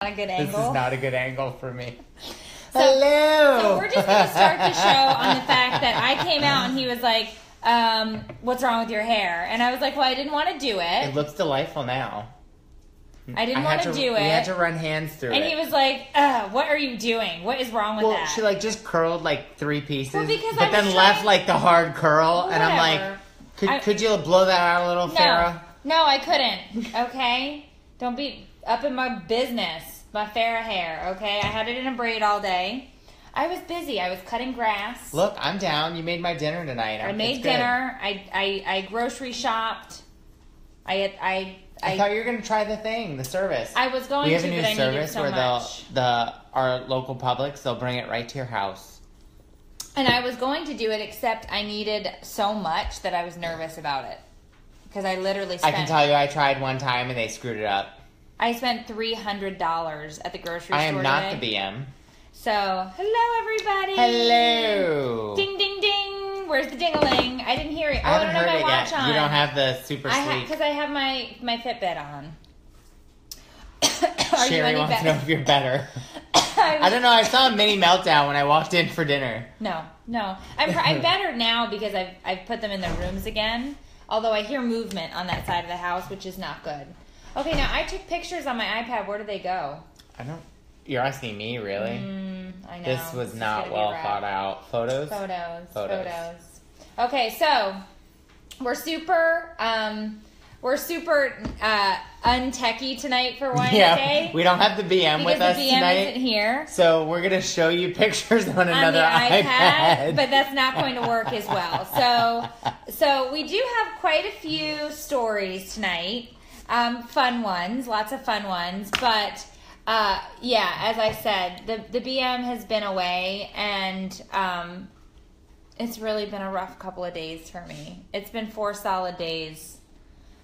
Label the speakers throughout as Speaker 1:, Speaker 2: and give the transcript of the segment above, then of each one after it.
Speaker 1: Not a good angle.
Speaker 2: This is not a good angle for me.
Speaker 1: Hello. So we're just going to start the show on the fact that I came out and he was like, what's wrong with your hair? And I was like, well, I didn't want to do it.
Speaker 2: It looks delightful now.
Speaker 1: I didn't want to do it.
Speaker 2: We had to run hands through it.
Speaker 1: And he was like, what are you doing? What is wrong with that?
Speaker 2: Well, she like just curled like 3 pieces.
Speaker 1: Well, because
Speaker 2: but then left like the hard curl.
Speaker 1: Whatever.
Speaker 2: And I'm like, could you blow that out a little, Farrah?
Speaker 1: No, I couldn't. Okay? Don't be up in my business. My Farrah hair, okay? I had it in a braid all day. I was busy. I was cutting grass.
Speaker 2: Look, I'm down. You made my dinner tonight.
Speaker 1: I made dinner. I grocery shopped. I
Speaker 2: thought you were going to try the service.
Speaker 1: I was going to, but I needed so much. We have a new service
Speaker 2: where our local Publix, they'll bring it right to your house.
Speaker 1: And I was going to do it, except I needed so much that I was nervous about it. Because I literally spent...
Speaker 2: I can tell you I tried one time and they screwed it up.
Speaker 1: I spent $300 at the grocery store
Speaker 2: I am not
Speaker 1: today.
Speaker 2: the BM.
Speaker 1: So, hello everybody.
Speaker 2: Hello.
Speaker 1: Ding, ding, ding. Where's the ding-a-ling? I didn't hear it.
Speaker 2: I haven't heard
Speaker 1: my
Speaker 2: it
Speaker 1: watch
Speaker 2: yet.
Speaker 1: on.
Speaker 2: You don't have the super sleep.
Speaker 1: Because I have my Fitbit on.
Speaker 2: Sherry wants to know if you're better. I don't know. I saw a mini meltdown when I walked in for dinner.
Speaker 1: No. I'm better now because I've put them in their rooms again. Although I hear movement on that side of the house, which is not good. Okay, now I took pictures on my iPad. Where did they go?
Speaker 2: You're asking me, really?
Speaker 1: I know.
Speaker 2: This was not well thought out. Photos.
Speaker 1: Okay, so we're super untechy tonight for Winesday.
Speaker 2: Yeah, we don't have the BM with us
Speaker 1: tonight. Because the BM isn't here.
Speaker 2: So we're going to show you pictures on another iPad.
Speaker 1: But that's not going to work as well. So we do have quite a few stories tonight. Fun ones, lots of fun ones. But, as I said, the BM has been away, and it's really been a rough couple of days for me. It's been 4 solid days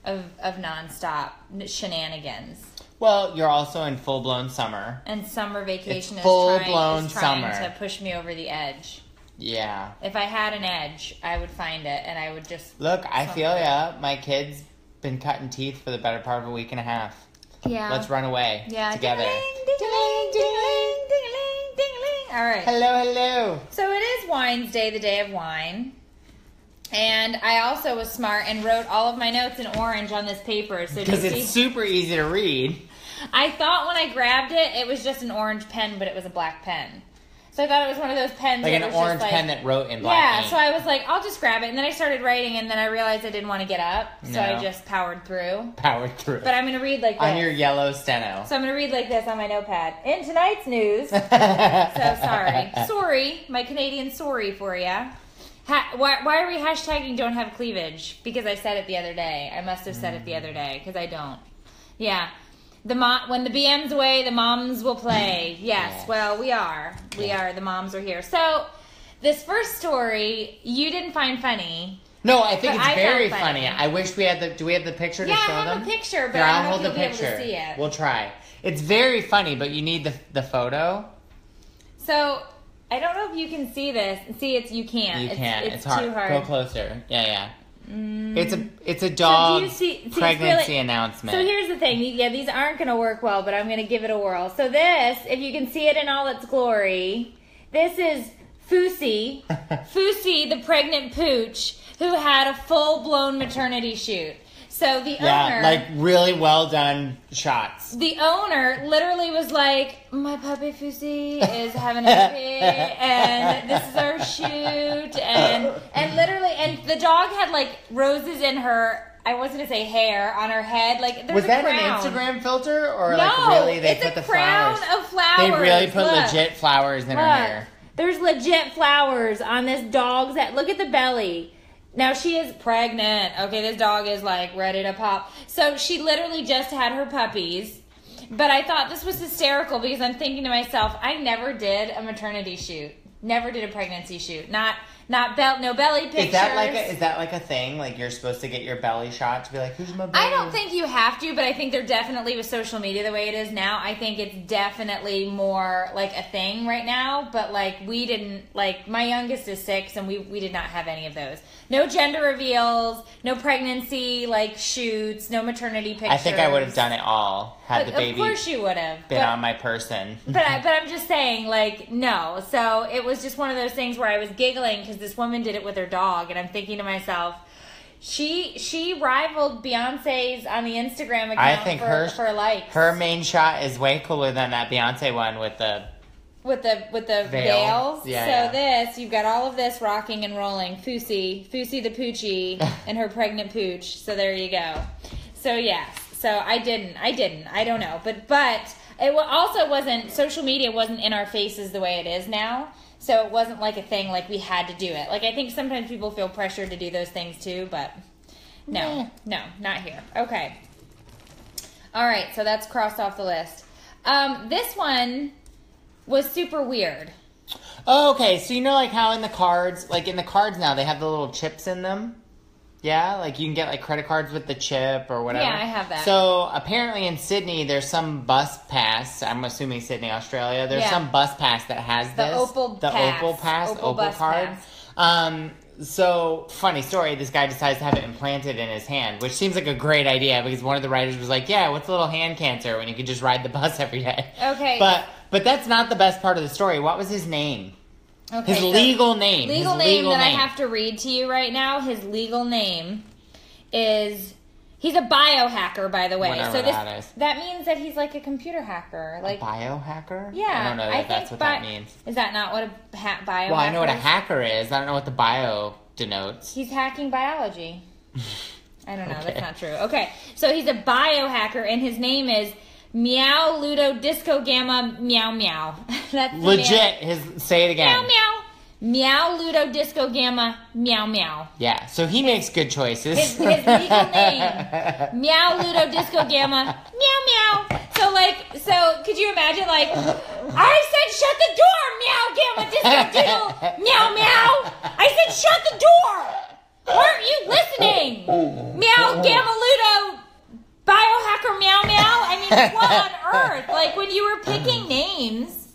Speaker 1: of nonstop shenanigans.
Speaker 2: Well, you're also in full-blown summer.
Speaker 1: And summer vacation is
Speaker 2: trying
Speaker 1: to push me over the edge.
Speaker 2: Yeah.
Speaker 1: If I had an edge, I would find it, and I would just...
Speaker 2: Look, I feel ya. My kid's been cutting teeth for the better part of a week and a half.
Speaker 1: Yeah.
Speaker 2: Let's run away together.
Speaker 1: Ding-a-ling, ding-a-ling, ding-a-ling, ding-a-ling. All right.
Speaker 2: Hello.
Speaker 1: So it is Winesday, the day of wine. And I also was smart and wrote all of my notes in orange on this paper.
Speaker 2: Because it's super easy to read.
Speaker 1: I thought when I grabbed it, it was just an orange pen, but it was a black pen. So I thought it was one of those pens.
Speaker 2: Like an orange pen that wrote in black ink.
Speaker 1: So I was like, I'll just grab it. And then I started writing, and then I realized I didn't want to get up. So I just powered through. But I'm going to read like this.
Speaker 2: On your yellow steno.
Speaker 1: So I'm going to read like this on my notepad. In tonight's news. So sorry. Sorry. My Canadian sorry for ya. Why are we hashtagging don't have cleavage? Because I said it the other day. I must have said it the other day, because I don't. Yeah. When the BM's away, the moms will play. Yes. Well, we are. We are. The moms are here. So, this first story, you didn't find funny.
Speaker 2: No, I think it's very funny. I wish we had do we have the picture to show them?
Speaker 1: Yeah, I have a picture, but I don't know if you'll be able to see it.
Speaker 2: We'll try. It's very funny, but you need the photo.
Speaker 1: So, I don't know if you can see this. See, you can't.
Speaker 2: You can't.
Speaker 1: It's
Speaker 2: hard.
Speaker 1: Too hard.
Speaker 2: Go closer. Yeah. It's a dog pregnancy announcement.
Speaker 1: So here's the thing. Yeah, these aren't going to work well, but I'm going to give it a whirl. So this, if you can see it in all its glory, this is Fousey. Fousey, the pregnant pooch, who had a full-blown maternity shoot. So the owner...
Speaker 2: like really well done shots.
Speaker 1: The owner literally was like, my puppy Fousey is having a baby, and this is our shoot, and literally, and the dog had like roses in her, I was going to say hair, on her head. Like, there's
Speaker 2: was that
Speaker 1: crown.
Speaker 2: An Instagram filter, or
Speaker 1: no,
Speaker 2: like really they
Speaker 1: it's
Speaker 2: put
Speaker 1: a
Speaker 2: the
Speaker 1: crown
Speaker 2: flowers?
Speaker 1: Of flowers.
Speaker 2: They really put
Speaker 1: Look.
Speaker 2: legit flowers in her hair.
Speaker 1: There's legit flowers on this dog's head. Look at the belly. Now, she is pregnant. Okay, this dog is, like, ready to pop. So, she literally just had her puppies. But I thought this was hysterical because I'm thinking to myself, I never did a maternity shoot. Never did a pregnancy shoot. Not no belly pictures.
Speaker 2: Is that like a thing? Like you're supposed to get your belly shot to be like, who's my belly?
Speaker 1: I don't think you have to, but I think they're definitely, with social media the way it is now, I think it's definitely more like a thing right now. But like we didn't, like my youngest is 6 and we did not have any of those. No gender reveals, no pregnancy like shoots, no maternity pictures.
Speaker 2: I think I would have done it all had the baby.
Speaker 1: Of course you would have
Speaker 2: been on my person.
Speaker 1: But I'm just saying, like, no. So it was just one of those things where I was giggling because this woman did it with her dog, and I'm thinking to myself, she rivaled Beyonce's on the Instagram account. I think for likes.
Speaker 2: Her main shot is way cooler than that Beyonce one with the
Speaker 1: veils.
Speaker 2: Yeah,
Speaker 1: so this, you've got all of this rocking and rolling. Fousey the Poochie and her pregnant pooch. So there you go. So yes. So I don't know. But it also wasn't, social media wasn't in our faces the way it is now. So it wasn't like a thing like we had to do it. Like I think sometimes people feel pressured to do those things too, but no, not here. Okay. All right. So that's crossed off the list. This one was super weird.
Speaker 2: Oh, okay. So you know like how in the cards now they have the little chips in them? Yeah, like you can get like credit cards with the chip or whatever.
Speaker 1: Yeah, I have that.
Speaker 2: So apparently in Sydney, there's some bus pass. I'm assuming Sydney, Australia. There's some bus pass that has this.
Speaker 1: The Opal
Speaker 2: card.
Speaker 1: Pass.
Speaker 2: So funny story. This guy decides to have it implanted in his hand, which seems like a great idea because one of the writers was like, "Yeah, what's a little hand cancer when you could just ride the bus every day?"
Speaker 1: Okay.
Speaker 2: But that's not the best part of the story. What was his name?
Speaker 1: Okay,
Speaker 2: his legal name.
Speaker 1: Legal name that I have to read to you right now. His legal name is... He's a biohacker, by the way.
Speaker 2: Whatever that is.
Speaker 1: That means that he's like a computer hacker. Like
Speaker 2: a biohacker?
Speaker 1: Yeah.
Speaker 2: I don't know if that's what that means.
Speaker 1: Is that not what a biohacker
Speaker 2: Well, I know what a hacker is. I don't know what the bio denotes.
Speaker 1: He's hacking biology. I don't know. Okay. That's not true. Okay. So he's a biohacker, and his name is... Meow Ludo Disco Gamma Meow Meow. That's
Speaker 2: legit. Say it again.
Speaker 1: Meow Meow. Meow Ludo Disco Gamma Meow Meow.
Speaker 2: Yeah, so he makes good choices.
Speaker 1: His legal name. Meow Ludo Disco Gamma Meow Meow. So could you imagine I said shut the door, Meow Gamma Disco Diddle Meow Meow. I said shut the door. Weren't you listening? Meow Gamma Ludo Biohacker Meow Meow. I mean, what on earth? Like when you were picking names,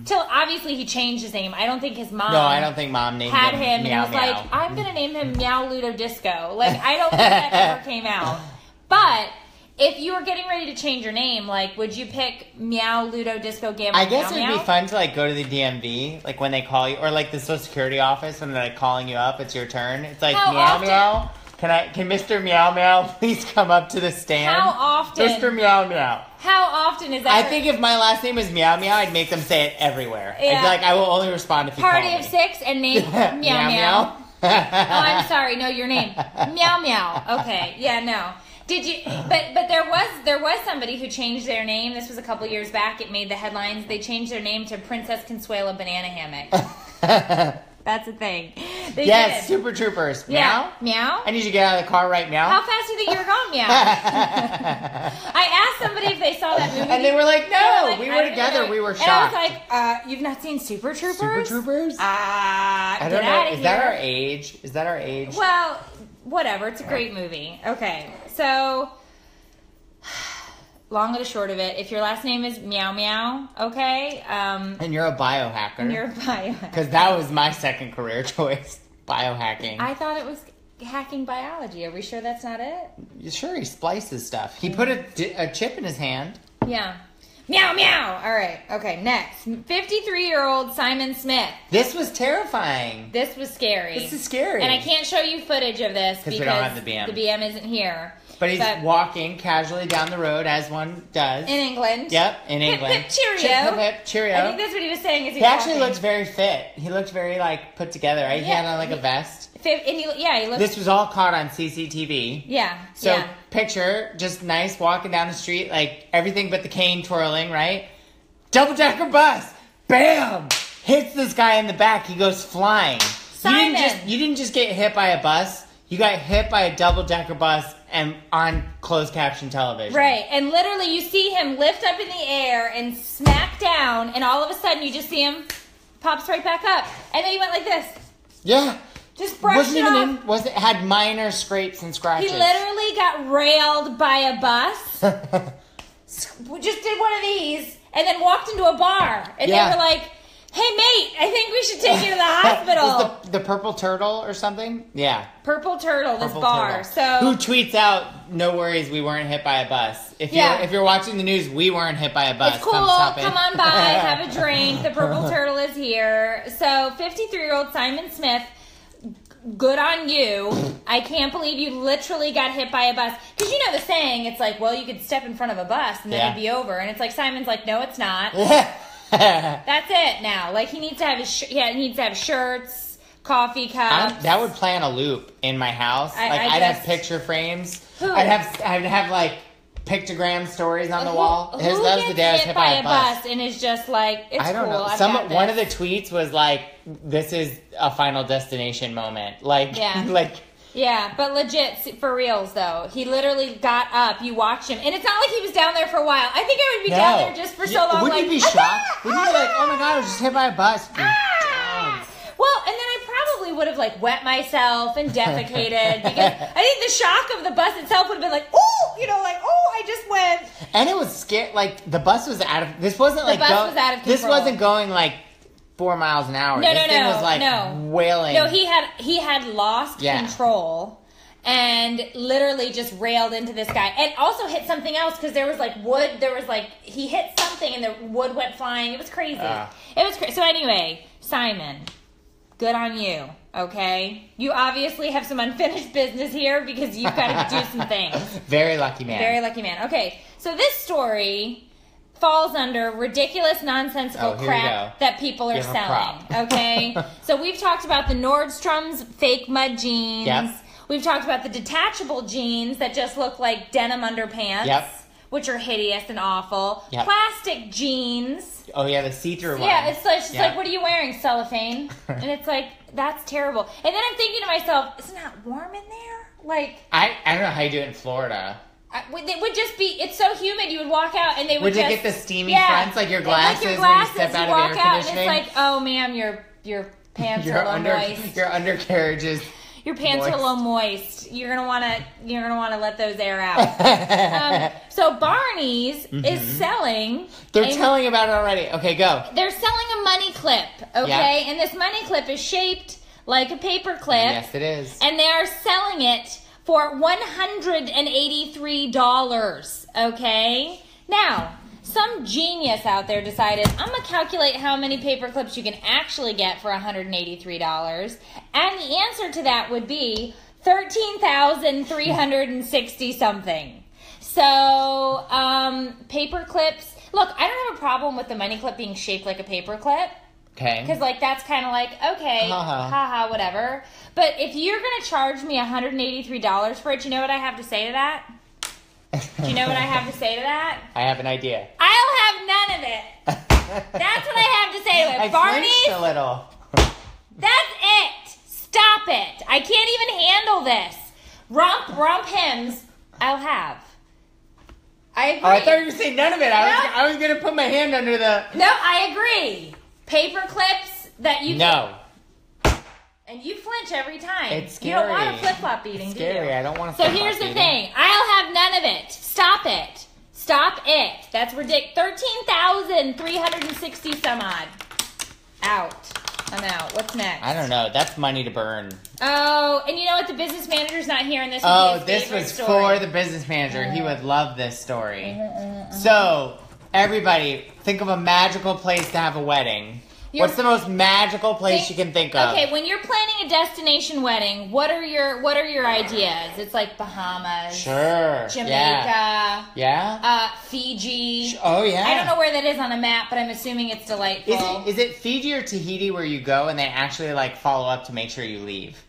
Speaker 1: till obviously he changed his name. I don't think his mom.
Speaker 2: No, I don't think mom named
Speaker 1: had
Speaker 2: him
Speaker 1: and
Speaker 2: Meow
Speaker 1: was
Speaker 2: Meow.
Speaker 1: like, I'm gonna name him Meow Ludo Disco. Like I don't think that ever came out. But if you were getting ready to change your name, like, would you pick Meow Ludo Disco Gamma?
Speaker 2: I guess
Speaker 1: Meow,
Speaker 2: it'd
Speaker 1: Meow?
Speaker 2: be fun to go to the DMV, like when they call you, or like the Social Security office when they're calling you up. It's your turn. It's like Meow Meow. Can Mr. Meow Meow please come up to the stand?
Speaker 1: How often?
Speaker 2: Mr. Meow Meow.
Speaker 1: How often is that?
Speaker 2: I think if my last name was Meow Meow, I'd make them say it everywhere. Yeah. I'd be like, I will only respond if you
Speaker 1: Party
Speaker 2: call
Speaker 1: of
Speaker 2: me.
Speaker 1: 6 and name Meow Meow. Oh, I'm sorry. No, your name. Meow Meow. Okay. Yeah, no. Did you? But there was somebody who changed their name. This was a couple years back. It made the headlines. They changed their name to Princess Consuela Banana Hammock. That's a thing. They did.
Speaker 2: Super Troopers.
Speaker 1: Yeah.
Speaker 2: Meow?
Speaker 1: Meow?
Speaker 2: I need you to get out of the car right now.
Speaker 1: How fast do you think you were going? Meow. I asked somebody if they saw that movie.
Speaker 2: And they were like, no, we were together. We were shocked.
Speaker 1: And I was like, you've not seen Super Troopers?
Speaker 2: Super Troopers?
Speaker 1: I don't know.
Speaker 2: Is that our age? Is that our age?
Speaker 1: Well, whatever. It's a great movie. Okay. So... long and the short of it, if your last name is Meow Meow, okay?
Speaker 2: And you're a biohacker. Because that was my second career choice, biohacking.
Speaker 1: I thought it was hacking biology. Are we sure that's not it?
Speaker 2: Sure, he splices stuff. He put a chip in his hand.
Speaker 1: Yeah. Meow Meow! All right, okay, next. 53-year-old Simon Smith.
Speaker 2: This was terrifying.
Speaker 1: This was scary.
Speaker 2: This is scary.
Speaker 1: And I can't show you footage of this because
Speaker 2: we don't have the BM.
Speaker 1: The BM isn't here.
Speaker 2: But he's walking casually down the road, as one does.
Speaker 1: In England.
Speaker 2: Yep, in England.
Speaker 1: Hip, hip, cheerio.
Speaker 2: Hip, hip, cheerio.
Speaker 1: I think that's what he was saying.
Speaker 2: He actually looked very fit. He looked very, put together, right? He had on, a vest.
Speaker 1: And he looked...
Speaker 2: This was all caught on CCTV.
Speaker 1: Yeah,
Speaker 2: So, picture, just nice, walking down the street, everything but the cane twirling, right? Double-decker bus! Bam! Hits this guy in the back. He goes flying.
Speaker 1: Simon!
Speaker 2: You didn't just get hit by a bus. You got hit by a double-decker bus and on closed caption television.
Speaker 1: Right, and literally you see him lift up in the air and smack down, and all of a sudden you just see him pops right back up. And then he went like this.
Speaker 2: Yeah.
Speaker 1: Just brushed it off.
Speaker 2: Had minor scrapes and scratches.
Speaker 1: He literally got railed by a bus. Just did one of these and then walked into a bar. And they were like, hey, mate, I think we should take you to the hospital.
Speaker 2: the Purple Turtle or something? Yeah.
Speaker 1: Purple Turtle, this bar.
Speaker 2: Turtle.
Speaker 1: So
Speaker 2: who tweets out, no worries, we weren't hit by a bus. If you're watching the news, we weren't hit by a bus.
Speaker 1: It's cool. Come on by, have a drink. The Purple Turtle is here. So 53-year-old Simon Smith, good on you. I can't believe you literally got hit by a bus. Because you know the saying, it's like, well, you could step in front of a bus and then it'd be over. And it's like, Simon's like, no, it's not. That's it now. Like, he needs to have he needs to have shirts, coffee cups.
Speaker 2: That would play on a loop in my house. I'd have picture frames.
Speaker 1: Who?
Speaker 2: I'd have like pictogram stories on the wall.
Speaker 1: Who gets hit by a bus and is just like, it's
Speaker 2: I don't
Speaker 1: cool.
Speaker 2: know. One of the tweets was like, "This is a Final Destination moment." Like,
Speaker 1: Yeah, but legit, for reals though. He literally got up, you watched him, and it's not like he was down there for a while. I think I would be down there just for so long.
Speaker 2: Wouldn't you be shocked? Wouldn't you be like, oh my god, I was just hit by a bus?
Speaker 1: Well, and then I probably would have like wet myself and defecated because I think the shock of the bus itself would have been like, I just went.
Speaker 2: And it was scary. Like, the bus was out of, this wasn't like,
Speaker 1: the bus was out of control.
Speaker 2: This wasn't going like 4 miles an hour. This thing was like wailing.
Speaker 1: No, he had lost control and literally just railed into this guy and also hit something else because there was like wood. There was like, he hit something and the wood went flying. It was crazy. It was crazy. So anyway, Simon, good on you. Okay, you obviously have some unfinished business here because you've got to do some things.
Speaker 2: Very lucky man.
Speaker 1: Very lucky man. Okay, so this story falls under ridiculous, nonsensical crap that people are selling. Okay, so we've talked about the Nordstrom's fake mud jeans.
Speaker 2: Yep.
Speaker 1: We've talked about the detachable jeans that just look like denim underpants.
Speaker 2: Yep.
Speaker 1: Which are hideous and awful.
Speaker 2: Yep.
Speaker 1: Plastic jeans.
Speaker 2: Oh yeah, the see-through one.
Speaker 1: Yeah, it's like, what are you wearing, cellophane? And it's like, that's terrible. And then I'm thinking to myself, isn't that warm in there? Like,
Speaker 2: I don't know how you do it in Florida.
Speaker 1: It would just be, it's so humid, you would walk out and they would
Speaker 2: just... Would you get the steamy fronts, like your glasses, when you step out of air conditioning?
Speaker 1: And it's like, oh ma'am, your pants are a little moist.
Speaker 2: Your undercarriage is
Speaker 1: Your pants are a little moist. You're gonna wanna let those air out. So Barney's is selling.
Speaker 2: They're telling about it already. Okay, go.
Speaker 1: They're selling a money clip. Okay, and this money clip is shaped like a paper clip.
Speaker 2: Yes, it is.
Speaker 1: And they are selling it for $183. Okay, now. Some genius out there decided, I'm going to calculate how many paper clips you can actually get for $183. And the answer to that would be 13,360 something. So, paper clips. Look, I don't have a problem with the money clip being shaped like a paper clip.
Speaker 2: Okay.
Speaker 1: Because, like, that's kind of like, okay, haha, whatever. But if you're going to charge me $183 for it, you know what I have to say to that? Do you know what I have to say to that?
Speaker 2: I have an idea.
Speaker 1: I'll have none of it. That's what I have to say to it.
Speaker 2: I flinched a little.
Speaker 1: That's it. Stop it. I can't even handle this. Romp hymns, I'll have. I agree.
Speaker 2: Oh, I thought you were saying none of it. I was going to put my hand under the...
Speaker 1: No, I agree. Paper clips that you...
Speaker 2: No.
Speaker 1: And you flinch every time.
Speaker 2: It's scary.
Speaker 1: You don't want to flip-flop eating, do you?
Speaker 2: Scary. I don't want to
Speaker 1: flip-flop eating. So here's the thing. I'll have none of it. Stop it. Stop it. That's ridiculous. 13,360 some odd. Out. I'm out. What's next?
Speaker 2: I don't know. That's money to burn.
Speaker 1: Oh, and you know what? The business manager's not here, and this
Speaker 2: this was for the business manager. He would love this story. So, everybody, think of a magical place to have a wedding. What's the most magical place you can think of?
Speaker 1: Okay, when you're planning a destination wedding, what are your ideas? It's like Bahamas,
Speaker 2: sure,
Speaker 1: Jamaica, Fiji.
Speaker 2: Oh yeah.
Speaker 1: I don't know where that is on a map, but I'm assuming it's delightful.
Speaker 2: Is it Fiji or Tahiti where you go and they actually like follow up to make sure you leave?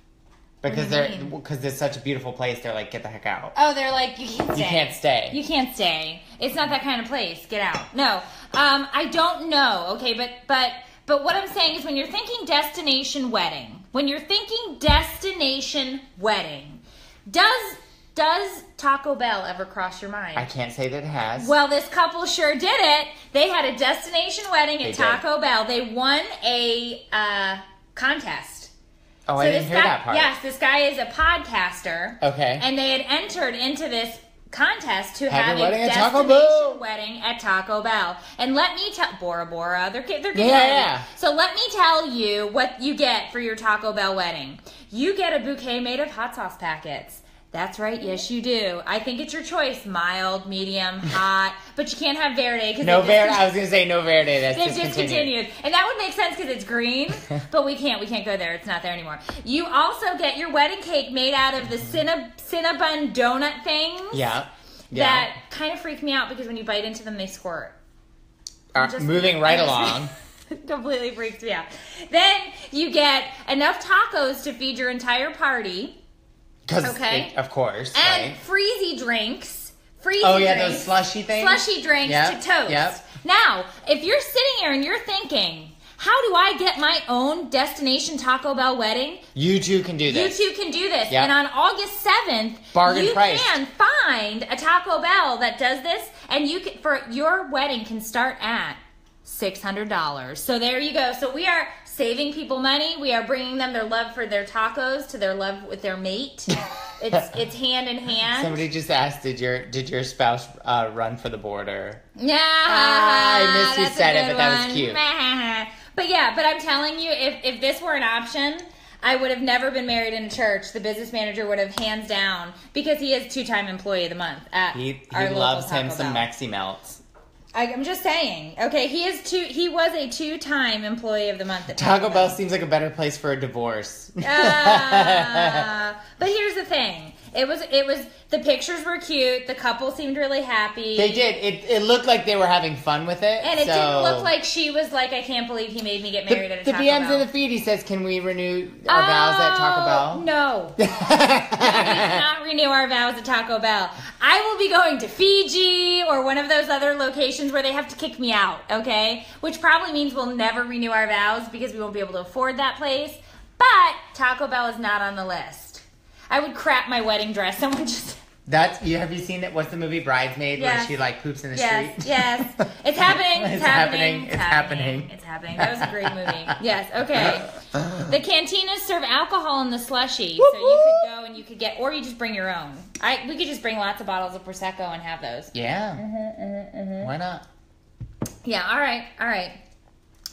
Speaker 2: Because it's such a beautiful place, they're like, get the heck out.
Speaker 1: Oh, they're like, you can't stay.
Speaker 2: You can't stay.
Speaker 1: You can't stay. It's not that kind of place. Get out. No, I don't know. Okay, but what I'm saying is when you're thinking destination wedding, does Does Taco Bell ever cross your mind?
Speaker 2: I can't say that it has.
Speaker 1: Well, this couple sure did it. They had a destination wedding at Taco Bell. They won a contest.
Speaker 2: Oh, so I didn't hear that part.
Speaker 1: Yes, this guy is a podcaster.
Speaker 2: Okay.
Speaker 1: And they had entered into this contest to have a
Speaker 2: destination
Speaker 1: wedding at Taco Bell. And let me tell Bora Bora, they're getting ready.
Speaker 2: Yeah.
Speaker 1: So let me tell you what you get for your Taco Bell wedding. You get a bouquet made of hot sauce packets. That's right. Yes, you do. I think it's your choice. Mild, medium, hot. But you can't have Verde.
Speaker 2: No Verde. I was going to say no Verde. That's
Speaker 1: they've discontinued. And that would make sense because it's green. But we can't go there. It's not there anymore. You also get your wedding cake made out of the Cinnabon donut things.
Speaker 2: Yeah.
Speaker 1: That kind of freak me out because when you bite into them, they squirt.
Speaker 2: Moving right along.
Speaker 1: Completely freaks me out. Then you get enough tacos to feed your entire party.
Speaker 2: Okay. Of course.
Speaker 1: And freezy drinks.
Speaker 2: Those slushy things?
Speaker 1: Slushy drinks to toast.
Speaker 2: Yep.
Speaker 1: Now, if you're sitting here and you're thinking, how do I get my own destination Taco Bell wedding?
Speaker 2: You too can do this.
Speaker 1: You too can do this.
Speaker 2: Yep.
Speaker 1: And on August 7th,
Speaker 2: you
Speaker 1: can find a Taco Bell that does this, and you can, for your wedding can start at $600. So there you go. So we are saving people money. We are bringing them their love for their tacos to their love with their mate. It's hand in hand.
Speaker 2: Somebody just asked, did your spouse run for the border?
Speaker 1: Yeah,
Speaker 2: I missed who said it, but that was cute.
Speaker 1: But I'm telling you, if this were an option, I would have never been married in a church. The business manager would have hands down, because he is 2-time employee of the month at
Speaker 2: he
Speaker 1: our local
Speaker 2: loves
Speaker 1: Taco
Speaker 2: him some
Speaker 1: Bell.
Speaker 2: Mexi Melts.
Speaker 1: I'm just saying. Okay, he was a 2-time employee of the month at
Speaker 2: Taco Bell seems like a better place for a divorce.
Speaker 1: But here's the thing. It was the pictures were cute. The couple seemed really happy.
Speaker 2: They did. It looked like they were having fun with it.
Speaker 1: And it didn't look like she was like, I can't believe he made me get married at a Taco Bell.
Speaker 2: The BM's in the feed. He says, can we renew our vows at Taco Bell?
Speaker 1: No. We cannot renew our vows at Taco Bell. I will be going to Fiji or one of those other locations where they have to kick me out, okay? Which probably means we'll never renew our vows because we won't be able to afford that place. But Taco Bell is not on the list. I would crap my wedding dress. Someone just...
Speaker 2: Have you seen it? What's the movie Bridesmaid where she like poops in the street?
Speaker 1: Yes. It's happening.
Speaker 2: It's happening.
Speaker 1: It's happening. That was a great movie. Yes. Okay. The cantinas serve alcohol in the slushy, so you could go and you could get, or you just bring your own. We could just bring lots of bottles of Prosecco and have those.
Speaker 2: Yeah. Why not?
Speaker 1: Yeah. All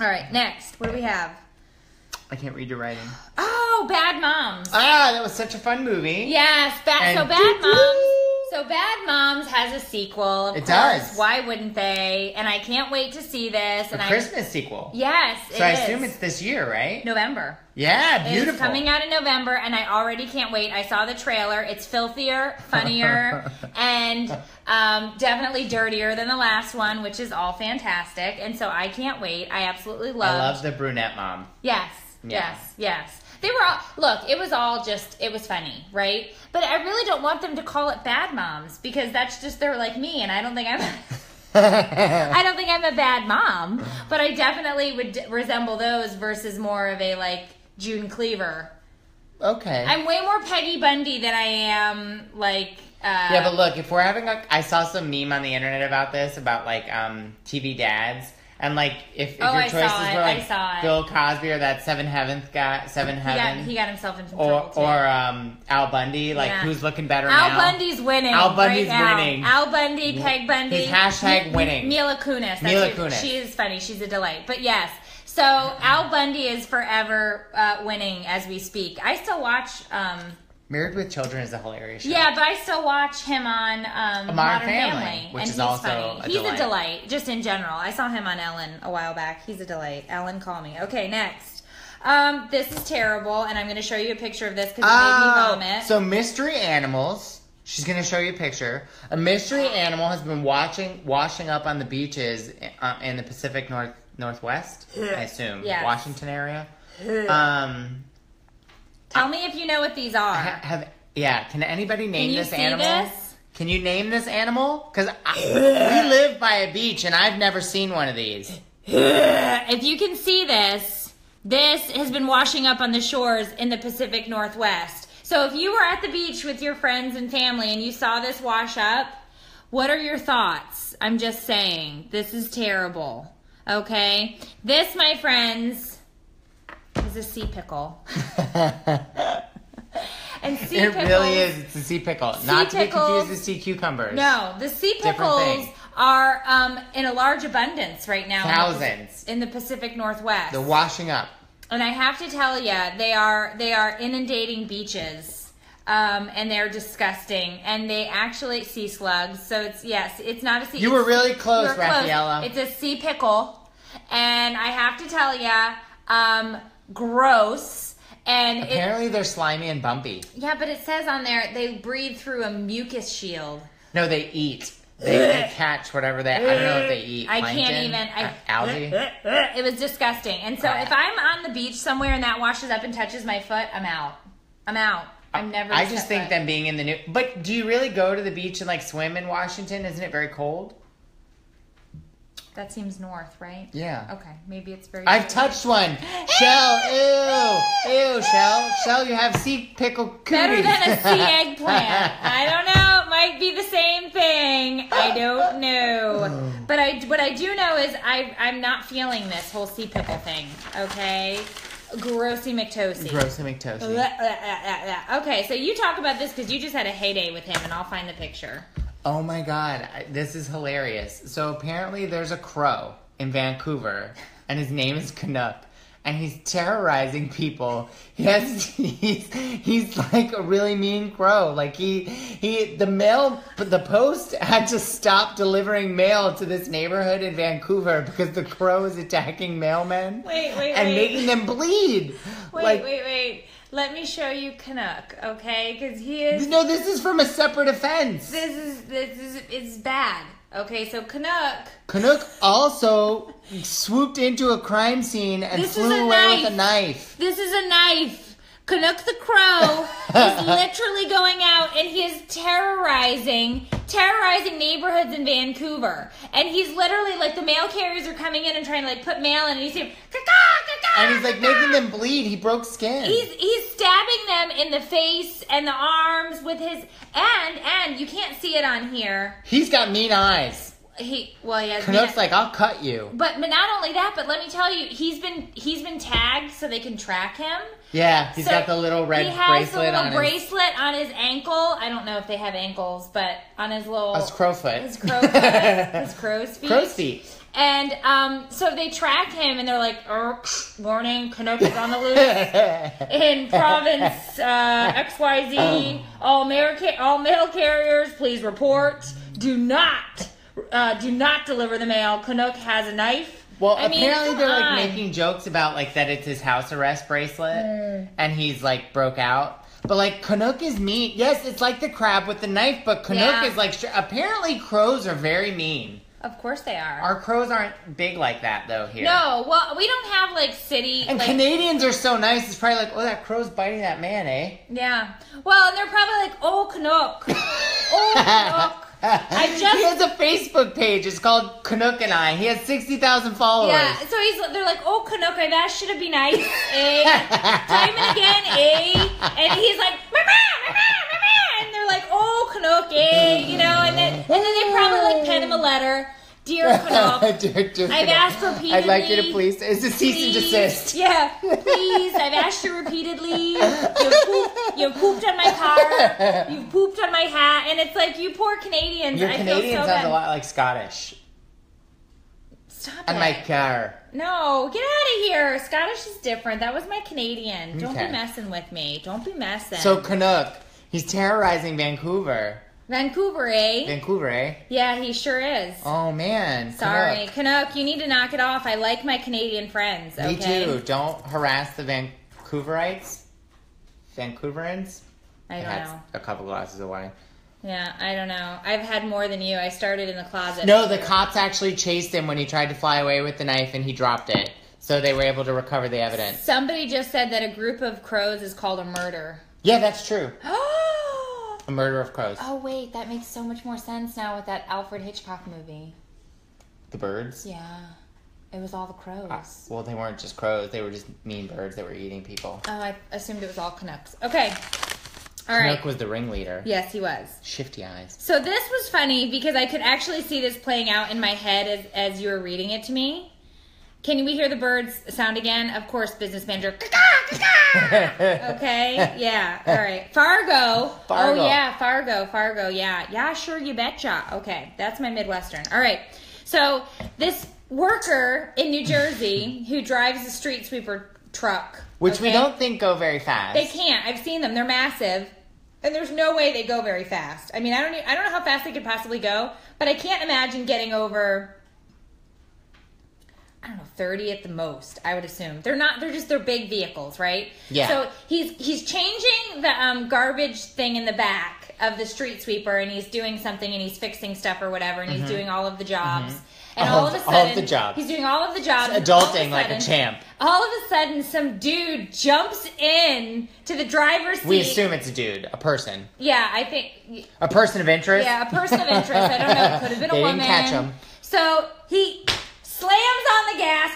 Speaker 1: right. Next, what do we have?
Speaker 2: I can't read your writing.
Speaker 1: Oh, Bad Moms.
Speaker 2: That was such a fun movie.
Speaker 1: Yes, Bad Moms has a sequel. Of course.
Speaker 2: Does.
Speaker 1: Why wouldn't they? And I can't wait to see this.
Speaker 2: A Christmas sequel.
Speaker 1: Yes,
Speaker 2: So I assume it's this year, right?
Speaker 1: November.
Speaker 2: Yeah, beautiful.
Speaker 1: It's coming out in November, and I already can't wait. I saw the trailer. It's filthier, funnier, and definitely dirtier than the last one, which is all fantastic. And so I can't wait. I absolutely love.
Speaker 2: I love the brunette mom.
Speaker 1: Yes. They were all, look, it was funny, right? But I really don't want them to call it Bad Moms because that's just, they're like me, and I don't think I'm a bad mom, but I definitely would resemble those versus more of a like June Cleaver.
Speaker 2: Okay.
Speaker 1: I'm way more Peggy Bundy than I am like.
Speaker 2: Yeah, but look, if we're having I saw some meme on the internet about this, about like TV dads. And like, if your choices were like Bill Cosby or that Seven Heaven guy,
Speaker 1: he got himself in some trouble too.
Speaker 2: Or Al Bundy, like who's looking better
Speaker 1: now?
Speaker 2: Al
Speaker 1: Bundy's winning.
Speaker 2: Al Bundy's winning.
Speaker 1: Al Bundy, Peg Bundy.
Speaker 2: He's hashtag winning.
Speaker 1: Mila Kunis.
Speaker 2: Kunis.
Speaker 1: She is funny. She's a delight. But yes, so Al Bundy is forever winning as we speak. I still watch.
Speaker 2: Married with Children is a hilarious show.
Speaker 1: Yeah, but I still watch him on Modern Family,
Speaker 2: which
Speaker 1: and
Speaker 2: is also
Speaker 1: funny. He's a delight, just in general. I saw him on Ellen a while back. He's a delight. Ellen, call me. Okay, next. This is terrible, and I'm going to show you a picture of this because it made me vomit.
Speaker 2: So mystery animals. She's going to show you a picture. A mystery animal has been washing up on the beaches in the Pacific Northwest, I assume.
Speaker 1: Yes.
Speaker 2: Washington area.
Speaker 1: Tell me if you know what these are.
Speaker 2: Can anybody name this animal?
Speaker 1: This?
Speaker 2: Can you name this animal? Because we live by a beach, and I've never seen one of these.
Speaker 1: If you can see this has been washing up on the shores in the Pacific Northwest. So if you were at the beach with your friends and family and you saw this wash up, what are your thoughts? I'm just saying, this is terrible. Okay? This, my friends, is a sea pickle. And sea
Speaker 2: it
Speaker 1: pickles,
Speaker 2: really is. It's a sea pickle. Not to be confused with sea cucumbers.
Speaker 1: No, the sea pickles are in a large abundance right now.
Speaker 2: Thousands.
Speaker 1: In the Pacific Northwest.
Speaker 2: They're washing up.
Speaker 1: And I have to tell you, they are inundating beaches. And they're disgusting. And they actually, sea slugs. So it's not a sea.
Speaker 2: You were really close, Raffaella.
Speaker 1: It's a sea pickle. And I have to tell you, gross. And
Speaker 2: apparently they're slimy and bumpy.
Speaker 1: Yeah, but it says on there they breathe through a mucus shield.
Speaker 2: No, they eat. They catch whatever they. I don't know what they eat.
Speaker 1: I
Speaker 2: Plankton?
Speaker 1: can't even.
Speaker 2: Algae.
Speaker 1: It was disgusting. And so if I'm on the beach somewhere and that washes up and touches my foot, I'm out. I'm never.
Speaker 2: I just think them being in the new. But do you really go to the beach and like swim in Washington? Isn't it very cold?
Speaker 1: That seems north, right?
Speaker 2: Yeah.
Speaker 1: Okay, maybe it's very.
Speaker 2: I've touched one. Shell, ew, Shell. You have sea pickle cooties.
Speaker 1: Better than a sea eggplant. I don't know. It might be the same thing. I don't know. But what I do know is I'm not feeling this whole sea pickle thing. Okay. Grossy McTosie. Okay, so you talk about this because you just had a heyday with him, and I'll find the picture.
Speaker 2: Oh my God, this is hilarious. So apparently there's a crow in Vancouver, and his name is Canuck, and he's terrorizing people. He's like a really mean crow. Like the post had to stop delivering mail to this neighborhood in Vancouver because the crow is attacking mailmen.
Speaker 1: Wait.
Speaker 2: Making them bleed.
Speaker 1: Wait. Let me show you Canuck, okay? Because he is...
Speaker 2: No, this is from a separate offense.
Speaker 1: It's bad. Okay, so Canuck
Speaker 2: also swooped into a crime scene and flew away with a knife.
Speaker 1: This is a knife. Canuck the crow is literally going out and he is terrorizing neighborhoods in Vancouver. And he's literally like the mail carriers are coming in and trying to like put mail in and he's saying,
Speaker 2: and he's like making them bleed. He broke skin.
Speaker 1: He's stabbing them in the face and the arms with his and you can't see it on here.
Speaker 2: He's got mean eyes. Canuck's like, I'll cut you.
Speaker 1: But not only that, but let me tell you, he's been tagged so they can track him.
Speaker 2: Yeah, he's got the little red bracelet
Speaker 1: on his ankle. I don't know if they have ankles, but on his little...
Speaker 2: His crow's foot.
Speaker 1: His crow's feet.
Speaker 2: Crow's feet.
Speaker 1: And so they track him, and they're like, warning, Canuck is on the loose. In province XYZ, all mail carriers, please report. Do not deliver the mail. Canuck has a knife.
Speaker 2: Well, apparently they're like making jokes about like that it's his house arrest bracelet and he's like broke out. But like Canuck is mean. Yes, it's like the crab with the knife, but Canuck is like apparently crows are very mean.
Speaker 1: Of course they are.
Speaker 2: Our crows aren't big like that though here.
Speaker 1: No, well, we don't have like city...
Speaker 2: And Canadians are so nice, it's probably like, oh, that crow's biting that man, eh?
Speaker 1: Yeah. Well, and they're probably like, oh, Canuck. Oh, Canuck.
Speaker 2: He has a Facebook page. It's called Canuck and I. He has 60,000 followers.
Speaker 1: Yeah, so they're like, oh, Canuck, I've asked you to be nice, eh? Time and again, eh? And he's like, and they're like, oh, Canuck, eh? You know, and then they probably like pen him a letter. Dear Canuck, I've asked repeatedly.
Speaker 2: I'd like you to please. It's a cease and desist.
Speaker 1: Yeah, please. I've asked you repeatedly. You've pooped on my car. You've pooped on my hat. And it's like, you poor Canadians.
Speaker 2: Your Canadian
Speaker 1: feel so
Speaker 2: sounds
Speaker 1: bad.
Speaker 2: a lot like Scottish.
Speaker 1: Stop
Speaker 2: on
Speaker 1: it.
Speaker 2: my car.
Speaker 1: No, get out of here. Scottish is different. That was my Canadian. Don't be messing with me. Don't be messing.
Speaker 2: So Canuck, he's terrorizing Vancouver.
Speaker 1: Vancouver, eh?
Speaker 2: Vancouver, eh?
Speaker 1: Yeah, he sure is.
Speaker 2: Oh, man.
Speaker 1: Sorry. Canuck, you need to knock it off. I like my Canadian friends, okay?
Speaker 2: Me too. Don't harass the Vancouverites. Vancouverans.
Speaker 1: I don't know.
Speaker 2: A couple glasses of wine.
Speaker 1: Yeah, I don't know. I've had more than you. I started in the closet.
Speaker 2: No, the cops actually chased him when he tried to fly away with the knife and he dropped it. So they were able to recover the evidence.
Speaker 1: Somebody just said that a group of crows is called a murder.
Speaker 2: Yeah, that's true. A murder of crows.
Speaker 1: Oh, wait. That makes so much more sense now with that Alfred Hitchcock movie.
Speaker 2: The birds?
Speaker 1: Yeah. It was all the crows.
Speaker 2: Well, they weren't just crows. They were just mean birds that were eating people.
Speaker 1: Oh, I assumed it was all Canucks. Okay. All right.
Speaker 2: Canuck was the ringleader.
Speaker 1: Yes, he was.
Speaker 2: Shifty eyes.
Speaker 1: So this was funny because I could actually see this playing out in my head as you were reading it to me. Can we hear the birds sound again? Of course, business manager. Okay, yeah, all right. Fargo. Oh, yeah, Fargo, yeah. Yeah, sure, you betcha. Okay, that's my Midwestern. All right, so this worker in New Jersey who drives a street sweeper truck.
Speaker 2: Which we don't think go very fast.
Speaker 1: They can't. I've seen them. They're massive. And there's no way they go very fast. I mean, I don't know how fast they could possibly go, but I can't imagine getting over... I don't know, 30 at the most, I would assume. They're big vehicles, right?
Speaker 2: Yeah.
Speaker 1: So he's changing the garbage thing in the back of the street sweeper, and he's doing something, and he's fixing stuff or whatever, and he's doing all of the jobs. And all of a sudden,
Speaker 2: all of the jobs.
Speaker 1: He's doing all of the jobs.
Speaker 2: Adulting like a champ.
Speaker 1: All of a sudden, some dude jumps in to the driver's seat.
Speaker 2: We assume it's a dude, a person.
Speaker 1: Yeah, I think...
Speaker 2: A person of interest?
Speaker 1: Yeah, a person of interest. I don't know. It could have been a woman.
Speaker 2: They didn't catch him.
Speaker 1: So he... slams on the gas.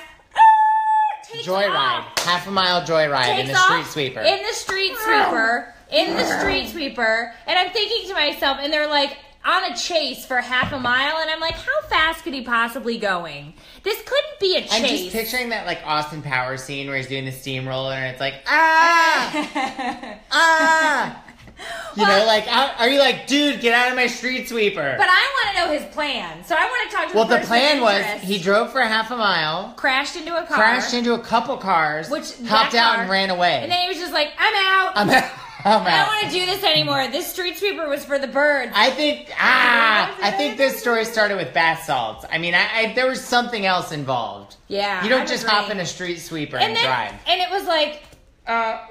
Speaker 1: Takes
Speaker 2: joyride.
Speaker 1: Off.
Speaker 2: Half a mile joyride in the street sweeper.
Speaker 1: In the street sweeper. In the street sweeper. And I'm thinking to myself, and they're like on a chase for half a mile, and I'm like, how fast could he possibly going? This couldn't be a chase.
Speaker 2: I'm just picturing that like Austin Powers scene where he's doing the steamroller and it's like, You know, like, are you like, dude, get out of my street sweeper?
Speaker 1: But I want to know his plan. So I want to talk to
Speaker 2: Well,
Speaker 1: the
Speaker 2: the plan was he drove for half a mile.
Speaker 1: Crashed into a car.
Speaker 2: Crashed into a couple cars. Hopped out and ran away.
Speaker 1: And then he was just like, I'm out.
Speaker 2: I'm out.
Speaker 1: I don't want to do this anymore. This street sweeper was for the birds.
Speaker 2: I think this story started with bath salts. I mean, there was something else involved.
Speaker 1: Yeah.
Speaker 2: You don't just hop in a street sweeper and drive.
Speaker 1: And it was like,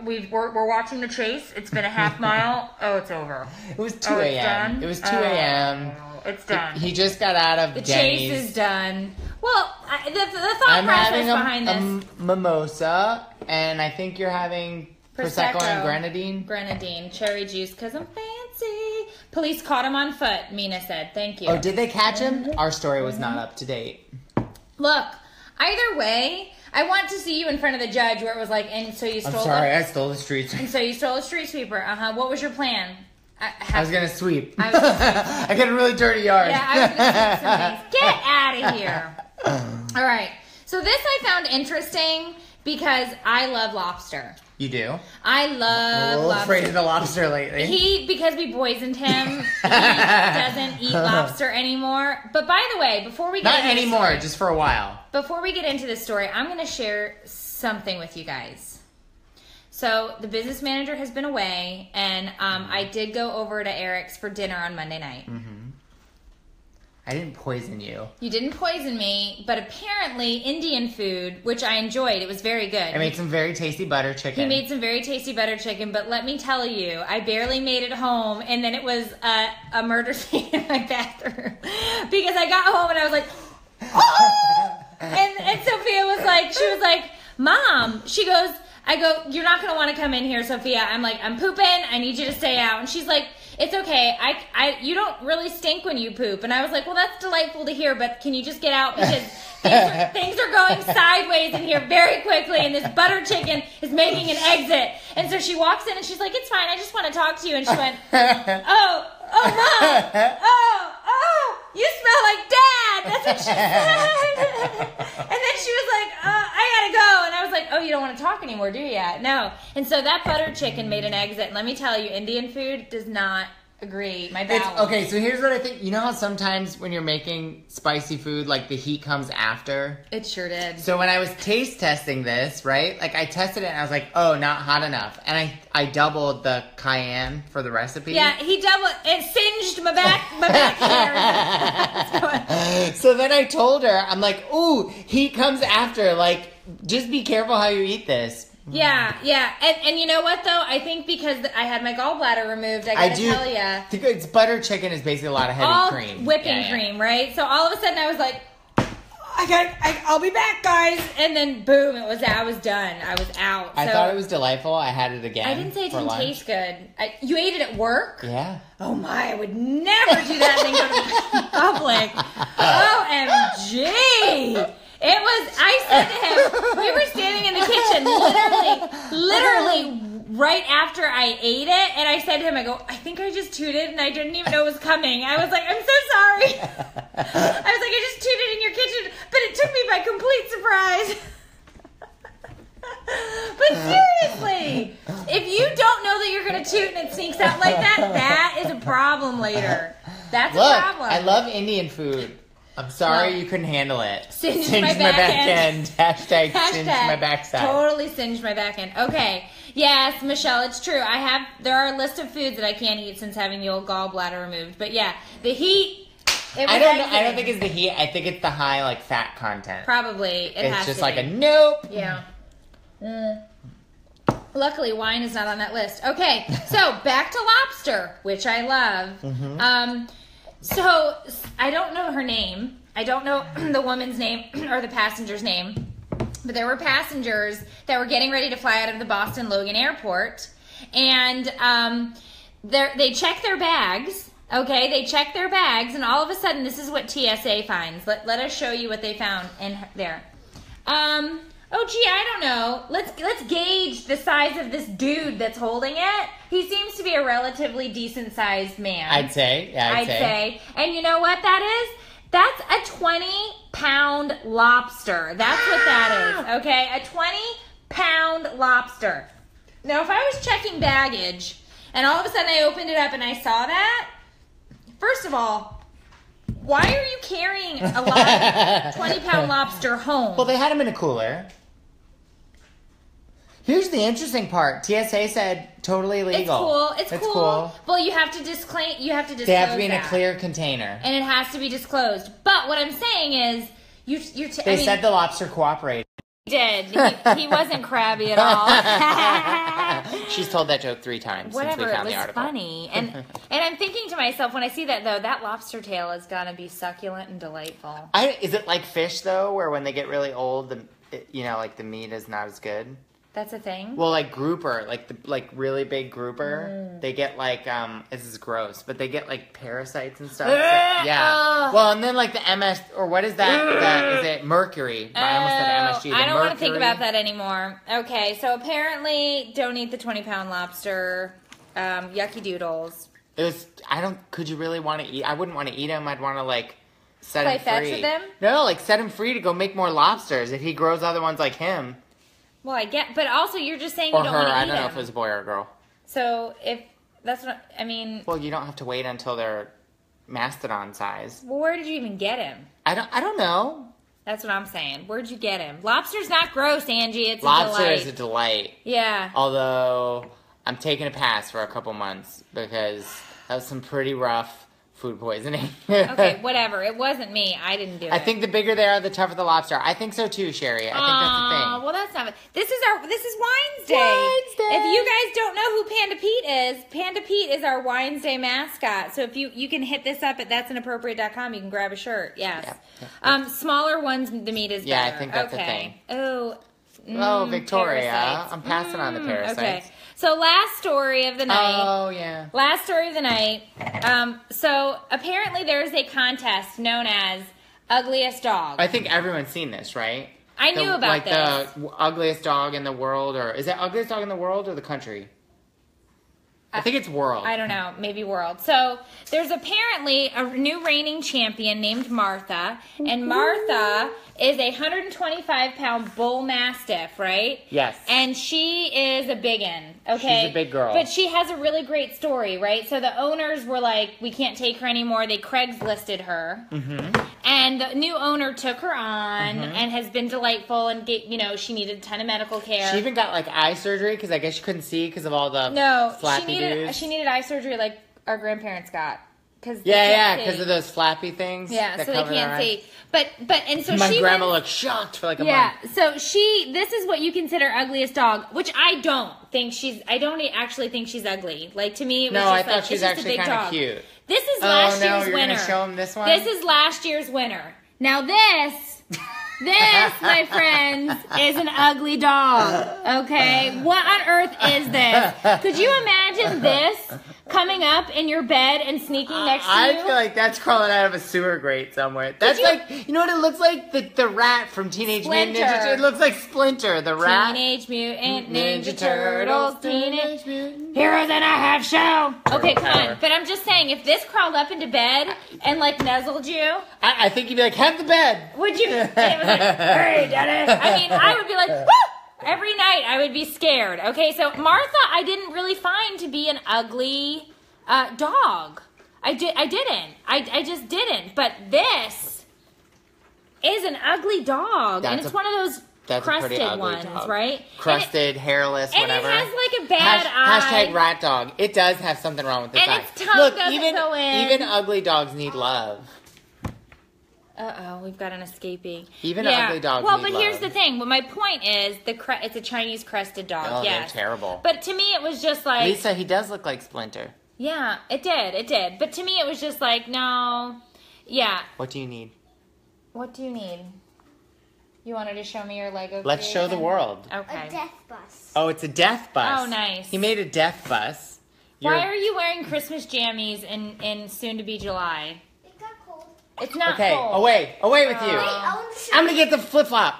Speaker 1: we're watching the chase. It's been a half mile. Oh, it's over.
Speaker 2: It was 2 a.m. It was 2 a.m.
Speaker 1: It's done.
Speaker 2: He just got out of
Speaker 1: Denny's.
Speaker 2: Denny's.
Speaker 1: Chase is done. Well, the thought process behind this.
Speaker 2: I'm having a mimosa, and I think you're having Prosecco and grenadine.
Speaker 1: Grenadine, cherry juice, because I'm fancy. Police caught him on foot, Mina said. Thank you.
Speaker 2: Oh, did they catch him? Our story was not up to date.
Speaker 1: Look, either way, I want to see you in front of the judge where it was like, and so you stole
Speaker 2: I stole the street sweeper.
Speaker 1: And so you stole a street sweeper. What was your plan?
Speaker 2: I was going to sweep. I got a really dirty yard.
Speaker 1: Yeah, I was going to sweep some things. Get out of here. All right. So this I found interesting because I love lobster.
Speaker 2: You do?
Speaker 1: I love lobster.
Speaker 2: Afraid of the lobster lately.
Speaker 1: Because we poisoned him, he doesn't eat lobster anymore. But by the way, before we get
Speaker 2: Not anymore, just for a while.
Speaker 1: Before we get into this story, I'm going to share something with you guys. So the business manager has been away, and I did go over to Eric's for dinner on Monday night.
Speaker 2: Mm-hmm. I didn't poison you.
Speaker 1: You didn't poison me, but apparently Indian food, which I enjoyed, it was very good.
Speaker 2: I made some very tasty butter chicken.
Speaker 1: He made some very tasty butter chicken, but let me tell you, I barely made it home, and then it was a murder scene in my bathroom. Because I got home and I was like, oh! and Sophia was like, Mom, she goes, I go, you're not going to want to come in here, Sophia. I'm like, I'm pooping. I need you to stay out. And she's like, it's okay. You don't really stink when you poop. And I was like, well, that's delightful to hear, but can you just get out? Because things are going sideways in here very quickly, and this butter chicken is making an exit. And so she walks in, and she's like, it's fine. I just want to talk to you. And she went, oh, Mom. Oh, you smell like Dad. That's what she said. And then she was like, I gotta go. And I was like, oh, you don't want to talk anymore, do you? No. And so that butter chicken made an exit. And let me tell you, Indian food does not agree. My bowels.
Speaker 2: Okay, so here's what I think. You know how sometimes when you're making spicy food, like the heat comes after?
Speaker 1: It sure did.
Speaker 2: So when I was taste testing this, right? Like I tested it and I was like, oh, not hot enough. And I doubled the cayenne for the recipe.
Speaker 1: Yeah, it singed my back hair.
Speaker 2: So then I told her, I'm like, ooh, heat comes after. Like, just be careful how you eat this.
Speaker 1: Yeah. And you know what, though? I think because I had my gallbladder removed, I gotta tell you.
Speaker 2: It's butter chicken is basically a lot of heavy cream.
Speaker 1: Whipping cream, right? So all of a sudden I was like, I'll be back, guys. And then, boom, I was done. I was out.
Speaker 2: I thought it was delightful. I had it again.
Speaker 1: I didn't say it didn't taste good. You ate it at work?
Speaker 2: Yeah.
Speaker 1: Oh, my. I would never do that thing in public. OMG. I said to him, we were standing in the kitchen, literally right after I ate it, and I said to him, I go, I think I just tooted, and I didn't even know it was coming. I was like, I'm so sorry. I was like, I just tooted in your kitchen, but it took me by complete surprise. But seriously, if you don't know that you're going to toot and it sneaks out like that, that is a problem later. That's a problem.
Speaker 2: I love Indian food. I'm sorry you couldn't handle it.
Speaker 1: Singed my back end.
Speaker 2: Hashtag singed my backside.
Speaker 1: Totally singed my back end. Okay. Yes, Michelle, it's true. There are a list of foods that I can't eat since having the old gallbladder removed. But yeah, the heat.
Speaker 2: I don't think it's the heat. I think it's the high like fat content.
Speaker 1: Probably.
Speaker 2: It's just like a nope.
Speaker 1: Yeah. Luckily, wine is not on that list. Okay, so back to lobster, which I love. Mm-hmm. So I don't know her name. I don't know the woman's name or the passenger's name. But there were passengers that were getting ready to fly out of the Boston Logan Airport. And they check their bags. Okay, they check their bags. And all of a sudden, this is what TSA finds. Let us show you what they found in there. Oh, gee, I don't know. Let's gauge the size of this dude that's holding it. He seems to be a relatively decent-sized man.
Speaker 2: I'd say. Yeah, I'd say.
Speaker 1: And you know what that is? That's a 20-pound lobster. That's what that is, okay? A 20-pound lobster. Now, if I was checking baggage, and all of a sudden I opened it up and I saw that, first of all, why are you carrying a 20-pound lobster home?
Speaker 2: Well, they had him in a cooler. Here's the interesting part. TSA said totally legal.
Speaker 1: It's cool. Well, you have to disclose. They
Speaker 2: have to be in a clear container,
Speaker 1: and it has to be disclosed. But what I'm saying is,
Speaker 2: they said the lobster cooperated.
Speaker 1: He did. He wasn't crabby at all.
Speaker 2: She's told that joke 3 times since we found the article.
Speaker 1: It was funny, and I'm thinking to myself when I see that though, that lobster tail is gonna be succulent and delightful.
Speaker 2: Is it like fish though, where when they get really old, the meat is not as good?
Speaker 1: That's a thing?
Speaker 2: Well, like grouper, like really big grouper, they get like, this is gross, but they get like parasites and stuff. Yeah. Well, and then like the MS, or what is that? Is it mercury? I almost said MSG.
Speaker 1: I don't want to think about that anymore. Okay, so apparently don't eat the 20-pound lobster. Yucky doodles.
Speaker 2: Could you really want to eat? I wouldn't want to eat him. I'd want to like set him free.
Speaker 1: Play fetch with them?
Speaker 2: No, like set him free to go make more lobsters if he grows other ones like him.
Speaker 1: Well, I get, but also you're just saying you don't want to eat them.
Speaker 2: I don't know if it was a boy or a girl.
Speaker 1: So if that's what I mean.
Speaker 2: Well, you don't have to wait until they're mastodon size.
Speaker 1: Well, where did you even get him?
Speaker 2: I don't know.
Speaker 1: That's what I'm saying. Where'd you get him? Lobster's not gross, Angie. It's
Speaker 2: Lobster
Speaker 1: a delight.
Speaker 2: is a delight.
Speaker 1: Yeah.
Speaker 2: Although I'm taking a pass for a couple months because that was some pretty rough food poisoning.
Speaker 1: Okay, whatever. It wasn't me. I didn't do it.
Speaker 2: I think the bigger they are, the tougher the lobster. I think so too, Sherry. I think that's the thing.
Speaker 1: Well, that's not. This is Winesday. If you guys don't know who Panda Pete is our Winesday mascot. So if you can hit this up at that'sinappropriate.com, you can grab a shirt. Yes. Yeah. Smaller ones, the meat is better.
Speaker 2: Yeah, I think that's the thing.
Speaker 1: Oh,
Speaker 2: Victoria.
Speaker 1: Parasites.
Speaker 2: I'm passing on the parasites.
Speaker 1: Okay. So last story of the night.
Speaker 2: Oh, yeah.
Speaker 1: Last story of the night. So apparently there's a contest known as Ugliest Dog.
Speaker 2: I think everyone's seen this, right?
Speaker 1: I knew about this.
Speaker 2: Like the ugliest dog in the world, or is it ugliest dog in the world or the country? I think it's world.
Speaker 1: I don't know. Maybe world. So there's apparently a new reigning champion named Martha. And Martha is a 125-pound bull mastiff, right?
Speaker 2: Yes.
Speaker 1: And she is a biggin, okay?
Speaker 2: She's a big girl.
Speaker 1: But she has a really great story, right? So the owners were like, we can't take her anymore. They Craigslisted her. Mm-hmm. And the new owner took her on and has been delightful. And, she needed a ton of medical care.
Speaker 2: She even got, like, eye surgery because I guess she couldn't see because of all the flappy dudes.
Speaker 1: She needed eye surgery like our grandparents got.
Speaker 2: Because of those flappy things.
Speaker 1: Yeah, so they can't see. So
Speaker 2: my grandma looked shocked for like a month.
Speaker 1: Yeah, so this is what you consider ugliest dog, which I don't actually think she's ugly. Like, to me, it was
Speaker 2: I thought she was actually kind of cute.
Speaker 1: This is last year's winner.
Speaker 2: You're going to show him this one?
Speaker 1: This is last year's winner. Now this, my friends, is an ugly dog. Okay? What on earth is this? Could you imagine imagine this coming up in your bed and sneaking next to you?
Speaker 2: I feel like that's crawling out of a sewer grate somewhere. That's you know what it looks like? The rat from Teenage Mutant Ninja Turtles. It looks like Splinter, the rat.
Speaker 1: Teenage Mutant Ninja Turtles, Teenage Mutant Heroes in a Half Shell. Okay, come on. But I'm just saying, if this crawled up into bed and like nuzzled you,
Speaker 2: I think you'd be like, have the bed.
Speaker 1: Would you? And it was like, hey, Daddy. I mean, I would be like, woo! Every night I would be scared. Okay, so Martha, I didn't really find to be an ugly dog. I didn't. I just didn't. But this is an ugly dog, and it's one of those crusted ones, right?
Speaker 2: Crusted, hairless, whatever.
Speaker 1: And it has like a bad eye.
Speaker 2: Hashtag rat dog. It does have something wrong with its eye.
Speaker 1: And its tongue doesn't go in.
Speaker 2: Even ugly dogs need love.
Speaker 1: Uh-oh, we've got an escapee.
Speaker 2: Even ugly dogs
Speaker 1: Well,
Speaker 2: need
Speaker 1: but
Speaker 2: love.
Speaker 1: here's the thing. Well, my point is, it's a Chinese crested dog.
Speaker 2: Oh,
Speaker 1: yes.
Speaker 2: they're terrible.
Speaker 1: But to me, it was just like...
Speaker 2: Lisa, he does look like Splinter.
Speaker 1: Yeah, it did. But to me, it was just like, no. Yeah.
Speaker 2: What do you need?
Speaker 1: What do you need? You wanted to show me your Lego
Speaker 2: Let's show the world.
Speaker 1: Okay.
Speaker 3: A death bus.
Speaker 2: Oh, it's a death bus.
Speaker 1: Oh, nice.
Speaker 2: He made a death bus.
Speaker 1: Why are you wearing Christmas jammies in soon-to-be July?
Speaker 3: It got cold.
Speaker 1: It's not
Speaker 2: Okay,
Speaker 1: cold.
Speaker 2: away with you.
Speaker 3: Wait, I want to show
Speaker 2: I'm gonna get the flip-flop.